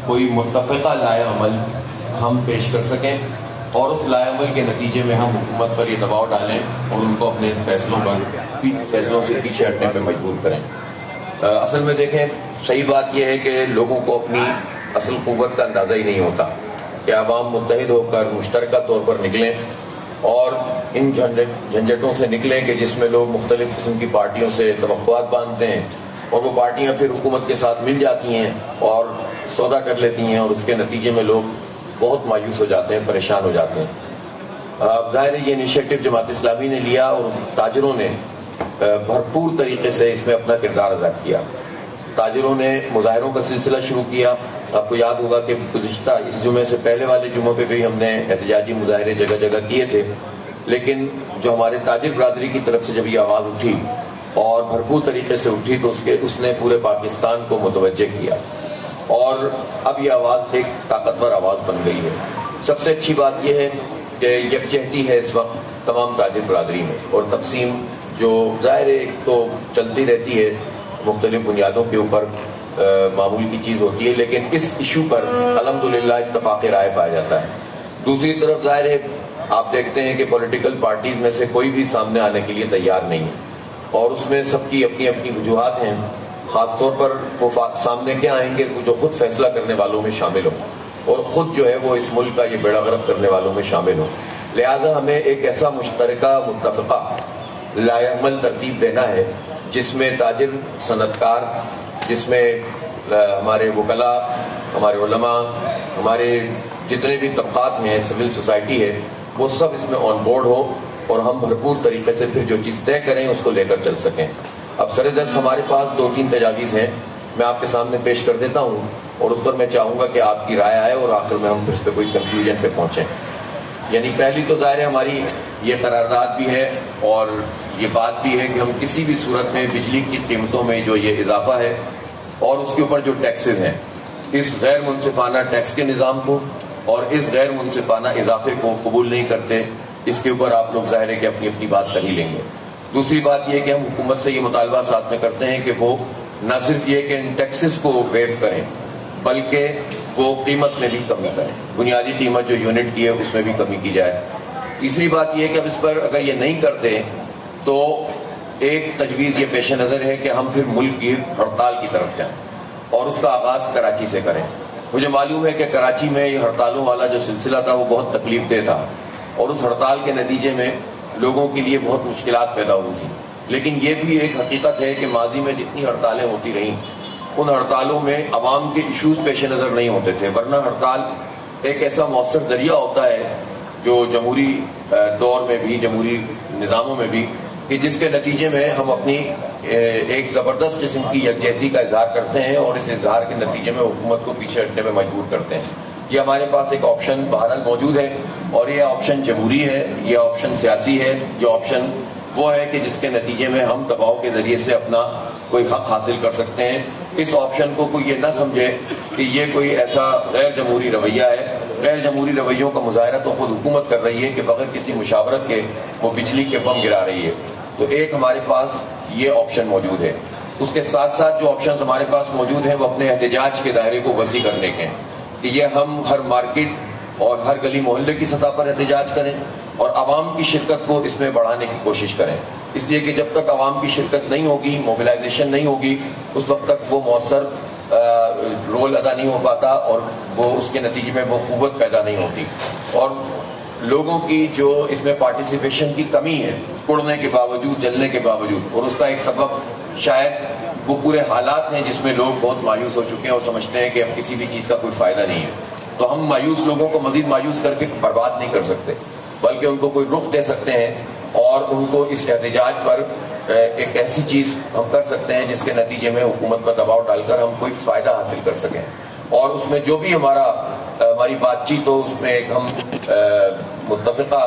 کوئی متفقہ لائحہ عمل ہم پیش کر سکیں اور اس لائحہ عمل کے نتیجے میں ہم حکومت پر یہ دباؤ ڈالیں اور ان کو اپنے فیصلوں سے پیچھے ہٹنے پہ مجبور کریں۔ اصل میں دیکھیں، صحیح بات یہ ہے کہ لوگوں کو اپنی اصل قوت کا اندازہ ہی نہیں ہوتا کہ عوام متحد ہو کر مشترکہ طور پر نکلیں اور ان جھنجھٹوں سے نکلیں کہ جس میں لوگ مختلف قسم کی پارٹیوں سے توقعات باندھتے ہیں اور وہ پارٹیاں پھر حکومت کے ساتھ مل جاتی ہیں اور سودا کر لیتی ہیں اور اس کے نتیجے میں لوگ بہت مایوس ہو جاتے ہیں، پریشان ہو جاتے ہیں۔ ظاہر ہے یہ انیشیٹو جماعت اسلامی نے لیا اور تاجروں نے بھرپور طریقے سے اس میں اپنا کردار ادا کیا۔ تاجروں نے مظاہروں کا سلسلہ شروع کیا۔ آپ کو یاد ہوگا کہ گزشتہ اس جمعے سے پہلے والے جمعوں پہ بھی ہم نے احتجاجی مظاہرے جگہ جگہ کیے تھے، لیکن جو ہمارے تاجر برادری کی طرف سے جب یہ آواز اٹھی اور بھرپور طریقے سے اٹھی تو اس نے پورے پاکستان کو متوجہ کیا اور اب یہ آواز ایک طاقتور آواز بن گئی ہے۔ سب سے اچھی بات یہ ہے کہ یکجہتی ہے اس وقت تمام تاجر برادری میں، اور تقسیم جو ظاہر ایک تو چلتی رہتی ہے مختلف بنیادوں کے اوپر، معمول کی چیز ہوتی ہے، لیکن اس ایشو پر الحمدللہ اتفاق رائے پایا جاتا ہے۔ دوسری طرف ظاہر ہے آپ دیکھتے ہیں کہ پولیٹیکل پارٹیز میں سے کوئی بھی سامنے آنے کے لیے تیار نہیں ہے اور اس میں سب کی اپنی اپنی وجوہات ہیں۔ خاص طور پر وہ سامنے کیا آئیں گے جو خود فیصلہ کرنے والوں میں شامل ہوں اور خود جو ہے وہ اس ملک کا یہ بیڑا غرق کرنے والوں میں شامل ہوں۔ لہٰذا ہمیں ایک ایسا مشترکہ متفقہ لائحہ عمل ترتیب دینا ہے جس میں تاجر، صنعت کار، جس میں ہمارے وکلاء، ہمارے علماء، ہمارے جتنے بھی طبقات ہیں، سول سوسائٹی ہے، وہ سب اس میں آن بورڈ ہو اور ہم بھرپور طریقے سے پھر جو چیز طے کریں اس کو لے کر چل سکیں۔ اب سردست ہمارے پاس 2-3 تجاویز ہیں، میں آپ کے سامنے پیش کر دیتا ہوں اور اس پر میں چاہوں گا کہ آپ کی رائے آئے اور آخر میں ہم پھر اس پہ کوئی کنکلوژن پہ پہنچیں۔ یعنی پہلی تو ظاہر ہے ہماری یہ قرارداد بھی ہے اور یہ بات بھی ہے کہ ہم کسی بھی صورت میں بجلی کی قیمتوں میں جو یہ اضافہ ہے اور اس کے اوپر جو ٹیکسز ہیں، اس غیر منصفانہ ٹیکس کے نظام کو اور اس غیر منصفانہ اضافے کو قبول نہیں کرتے۔ اس کے اوپر آپ لوگ ظاہر ہے کہ اپنی اپنی بات کر ہی لیں گے۔ دوسری بات یہ کہ ہم حکومت سے یہ مطالبہ ساتھ میں کرتے ہیں کہ وہ نہ صرف یہ کہ ان ٹیکسز کو ویو کریں بلکہ وہ قیمت میں بھی کمی کریں، بنیادی قیمت جو یونٹ کی ہے اس میں بھی کمی کی جائے۔ تیسری بات یہ کہ اب اس پر اگر یہ نہیں کرتے تو ایک تجویز یہ پیش نظر ہے کہ ہم پھر ملک کی ہڑتال کی طرف جائیں اور اس کا آغاز کراچی سے کریں۔ مجھے معلوم ہے کہ کراچی میں یہ ہڑتالوں والا جو سلسلہ تھا وہ بہت تکلیف دہ تھا اور اس ہڑتال کے نتیجے میں لوگوں کے لیے بہت مشکلات پیدا ہوئی تھیں، لیکن یہ بھی ایک حقیقت ہے کہ ماضی میں جتنی ہڑتالیں ہوتی رہیں ان ہڑتالوں میں عوام کے ایشوز پیش نظر نہیں ہوتے تھے، ورنہ ہڑتال ایک ایسا مؤثر ذریعہ ہوتا ہے جو جمہوری دور میں بھی، جمہوری نظاموں میں بھی، کہ جس کے نتیجے میں ہم اپنی ایک زبردست قسم کی یکجہتی کا اظہار کرتے ہیں اور اس اظہار کے نتیجے میں حکومت کو پیچھے ہٹنے میں مجبور کرتے ہیں۔ یہ ہمارے پاس ایک آپشن بہرحال موجود ہے اور یہ آپشن جمہوری ہے، یہ آپشن سیاسی ہے، یہ آپشن وہ ہے کہ جس کے نتیجے میں ہم دباؤ کے ذریعے سے اپنا کوئی حق حاصل کر سکتے ہیں۔ اس آپشن کو کوئی یہ نہ سمجھے کہ یہ کوئی ایسا غیر جمہوری رویہ ہے۔ غیر جمہوری رویوں کا مظاہرہ تو خود حکومت کر رہی ہے کہ بغیر کسی مشاورت کے وہ بجلی کے بم گرا رہی ہے۔ تو ایک ہمارے پاس یہ آپشن موجود ہے۔ اس کے ساتھ ساتھ جو آپشنز ہمارے پاس موجود ہیں وہ اپنے احتجاج کے دائرے کو وسیع کرنے کے ہیں کہ یہ ہم ہر مارکیٹ اور ہر گلی محلے کی سطح پر احتجاج کریں اور عوام کی شرکت کو اس میں بڑھانے کی کوشش کریں، اس لیے کہ جب تک عوام کی شرکت نہیں ہوگی، موبلائزیشن نہیں ہوگی، اس وقت تک وہ مؤثر رول ادا نہیں ہو پاتا اور وہ اس کے نتیجے میں وہ قوت پیدا نہیں ہوتی اور لوگوں کی جو اس میں پارٹیسپیشن کی کمی ہے، اڑنے کے باوجود، جلنے کے باوجود، اور اس کا ایک سبب شاید وہ پورے حالات ہیں جس میں لوگ بہت مایوس ہو چکے ہیں اور سمجھتے ہیں کہ اب کسی بھی چیز کا کوئی فائدہ نہیں ہے۔ تو ہم مایوس لوگوں کو مزید مایوس کر کے برباد نہیں کر سکتے، بلکہ ان کو کوئی رخ دے سکتے ہیں اور ان کو اس احتجاج پر ایک ایسی چیز ہم کر سکتے ہیں جس کے نتیجے میں حکومت پر دباؤ ڈال کر ہم کوئی فائدہ حاصل کر سکیں اور اس میں جو بھی ہماری بات چیت ہو اس میں ایک ہم متفقہ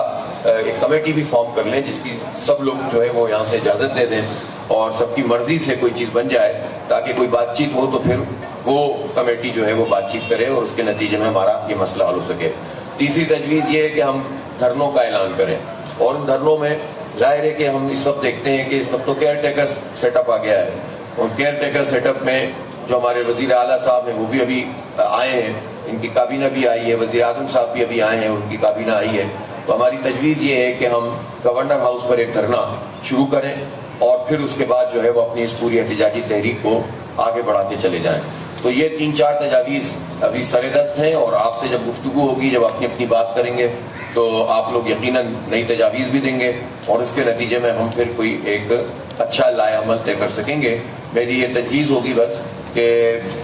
ایک کمیٹی بھی فارم کر لیں جس کی سب لوگ جو ہے وہ یہاں سے اجازت دے دیں اور سب کی مرضی سے کوئی چیز بن جائے تاکہ کوئی بات چیت ہو تو پھر وہ کمیٹی جو ہے وہ بات چیت کرے اور اس کے نتیجے میں ہمارا یہ مسئلہ حل ہو سکے۔ تیسری تجویز یہ ہے کہ ہم دھرنوں کا اعلان کریں اور ان دھرنوں میں ظاہر ہے کہ ہم اس وقت دیکھتے ہیں کہ اس وقت تو کیئر ٹیکر سیٹ اپ آ گیا ہے اور کیئر ٹیکر سیٹ اپ میں جو ہمارے وزیر اعلیٰ صاحب ہیں وہ بھی ابھی آئے ہیں، ان کی کابینہ بھی آئی ہے، وزیر اعظم صاحب بھی ابھی آئے ہیں، ان کی کابینہ آئی ہے. تو ہماری تجویز یہ ہے کہ ہم گورنر ہاؤس پر ایک دھرنا شروع کریں اور پھر اس کے بعد جو ہے وہ اپنی اس پوری احتجاجی تحریک کو آگے بڑھاتے چلے جائیں. تو یہ 3-4 تجاویز ابھی سر دست ہیں، اور آپ سے جب گفتگو ہوگی، جب اپنی اپنی بات کریں گے تو آپ لوگ یقیناً نئی تجاویز بھی دیں گے، اور اس کے نتیجے میں ہم پھر کوئی ایک اچھا لائحہ عمل طے کر سکیں گے. میری یہ تجویز ہوگی بس کہ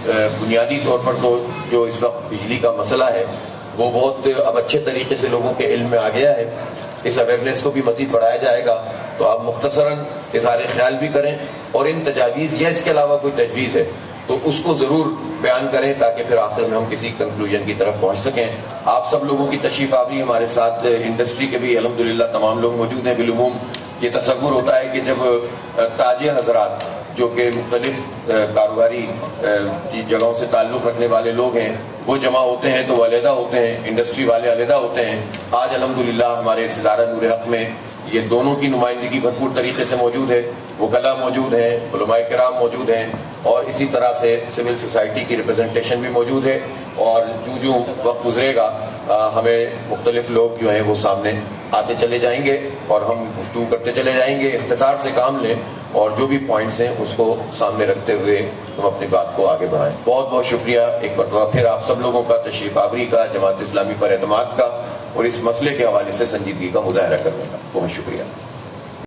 بنیادی طور پر تو جو اس وقت بجلی کا مسئلہ ہے وہ بہت اب اچھے طریقے سے لوگوں کے علم میں آ گیا ہے. اس اویئرنیس کو بھی مزید بڑھایا جائے گا. تو آپ مختصراً اظہار خیال بھی کریں، اور ان تجاویز یا اس کے علاوہ کوئی تجویز ہے تو اس کو ضرور بیان کریں، تاکہ پھر آخر میں ہم کسی کنکلوژن کی طرف پہنچ سکیں. آپ سب لوگوں کی تشریف آوری، ہمارے ساتھ انڈسٹری کے بھی الحمدللہ تمام لوگ موجود ہیں. بالعموم یہ تصور ہوتا ہے کہ جب تاجر حضرات جو کہ مختلف کاروباری جگہوں سے تعلق رکھنے والے لوگ ہیں وہ جمع ہوتے ہیں تو وہ علیحدہ ہوتے ہیں، انڈسٹری والے علیحدہ ہوتے ہیں. آج الحمدللہ ہمارے اس ادارہ نور حق میں یہ دونوں کی نمائندگی بھرپور طریقے سے موجود ہے. وکلاء موجود ہیں، علماء کرام موجود ہیں، اور اسی طرح سے سول سوسائٹی کی ریپرزنٹیشن بھی موجود ہے. اور جو وقت گزرے گا ہمیں مختلف لوگ جو ہیں وہ سامنے آتے چلے جائیں گے، اور ہم گفتگو کرتے چلے جائیں گے. اختصار سے کام لیں، اور جو بھی پوائنٹس ہیں اس کو سامنے رکھتے ہوئے ہم اپنی بات کو آگے بڑھائیں. بہت بہت شکریہ ایک مرتبہ پھر آپ سب لوگوں کا تشریف آوری کا، جماعت اسلامی پر اعتماد کا، اور اس مسئلے کے حوالے سے سنجیدگی کا مظاہرہ کرنے کا. بہت شکریہ.